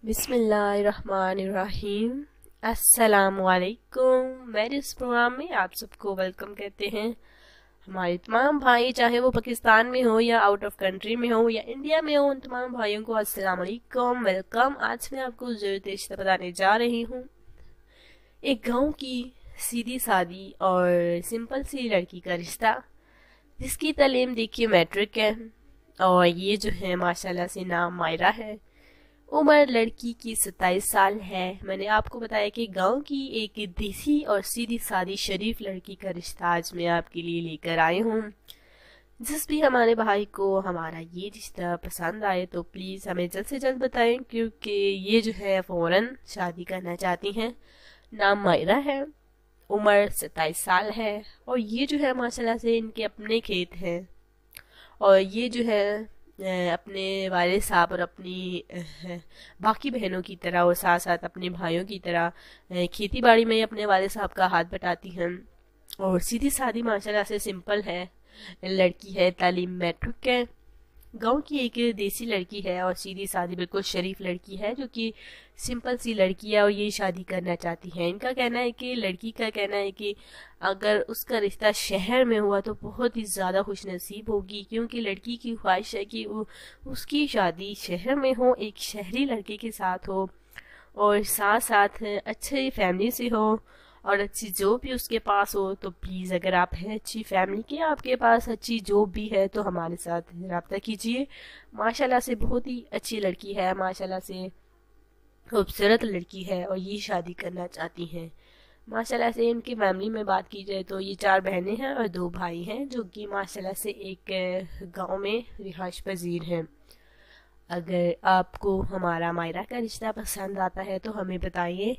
बिस्मिल्लाहिर्रहमानिर्रहीम। अस्सलामुअलैकुम। मेरे इस प्रोग्राम में आप सबको वेलकम कहते हैं। हमारे तमाम भाई, चाहे वो पाकिस्तान में हो या आउट ऑफ कंट्री में हो या इंडिया में हो, उन तमाम भाइयों को अस्सलाम वालेकुम, वेलकम। आज मैं आपको ज़रूरत रिश्ता बताने जा रही हूँ। एक गांव की सीधी सादी और सिंपल सी लड़की का रिश्ता, जिसकी तालीम देखिए मैट्रिक है, और ये जो है माशाल्लाह से नाम मायरा है। उम्र लड़की की 27 साल है। मैंने आपको बताया कि गांव की एक देसी और सीधी सादी शरीफ लड़की का रिश्ता आज मैं आपके लिए लेकर आई हूँ। जिस भी हमारे भाई को हमारा ये रिश्ता पसंद आए तो प्लीज़ हमें जल्द से जल्द बताएं, क्योंकि ये जो है फ़ौरन शादी करना चाहती हैं। नाम मायरा है, उम्र 27 साल है, और ये जो है माशाल्लाह से इनके अपने खेत हैं, और ये जो है अपने वाले साहब और अपनी बाकी बहनों की तरह और साथ साथ अपने भाइयों की तरह खेती बाड़ी में अपने वाले साहब का हाथ बटाती हैं। और सीधी सादी माशाल्लाह से सिंपल है लड़की है, तालीम मैट्रिक है, गांव की एक देसी लड़की है और सीधी सादी बिल्कुल शरीफ लड़की है, जो कि सिंपल सी लड़की है और ये शादी करना चाहती है। इनका कहना है कि लड़की का कहना है कि अगर उसका रिश्ता शहर में हुआ तो बहुत ही ज़्यादा खुश नसीब होगी, क्योंकि लड़की की ख्वाहिश है कि उसकी शादी शहर में हो, एक शहरी लड़के के साथ हो, और साथ साथ अच्छी फैमिली से हो और अच्छी जॉब भी उसके पास हो। तो प्लीज़ अगर आप हैं अच्छी फैमिली के, आपके पास अच्छी जॉब भी है, तो हमारे साथ रब्ता कीजिए। माशाल्लाह से बहुत ही अच्छी लड़की है, माशाल्लाह से खूबसूरत लड़की है, और ये शादी करना चाहती हैं। माशाल्लाह से इनकी फैमिली में बात की जाए तो ये 4 बहनें हैं और 2 भाई हैं, जो कि माशाल्लाह से एक गांव में रिहाइश पजीर हैं। अगर आपको हमारा मायरा का रिश्ता पसंद आता है तो हमें बताइए।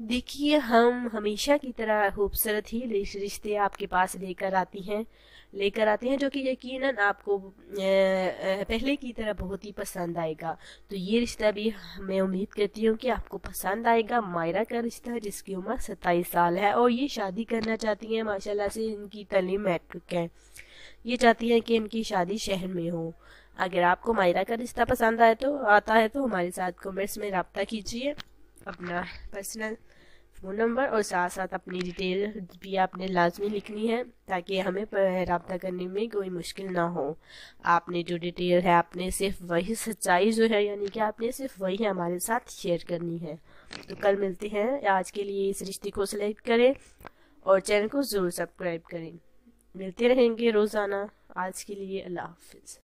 देखिए, हम हमेशा की तरह खूबसूरत ही रिश्ते आपके पास लेकर आते हैं, जो कि यकीनन आपको पहले की तरह बहुत ही पसंद आएगा। तो ये रिश्ता भी मैं उम्मीद करती हूँ कि आपको पसंद आएगा। मायरा का रिश्ता, जिसकी उम्र 27 साल है और ये शादी करना चाहती हैं, माशाल्लाह से इनकी तालीम मैट्रिक है। ये चाहती हैं कि इनकी शादी शहर में हो। अगर आपको मायरा का रिश्ता पसंद आता है तो हमारे साथ कमेंट्स में रब्ता कीजिए। अपना पर्सनल फ़ोन नंबर और साथ साथ अपनी डिटेल भी आपने लाजमी लिखनी है, ताकि हमें रब्ता करने में कोई मुश्किल ना हो। आपने जो डिटेल है, आपने सिर्फ वही सच्चाई जो है, यानी कि आपने सिर्फ वही हमारे साथ शेयर करनी है। तो कल मिलते हैं। आज के लिए इस रिश्ते को सिलेक्ट करें और चैनल को ज़रूर सब्सक्राइब करें। मिलते रहेंगे रोज़ाना। आज के लिए अल्लाह हाफिज़।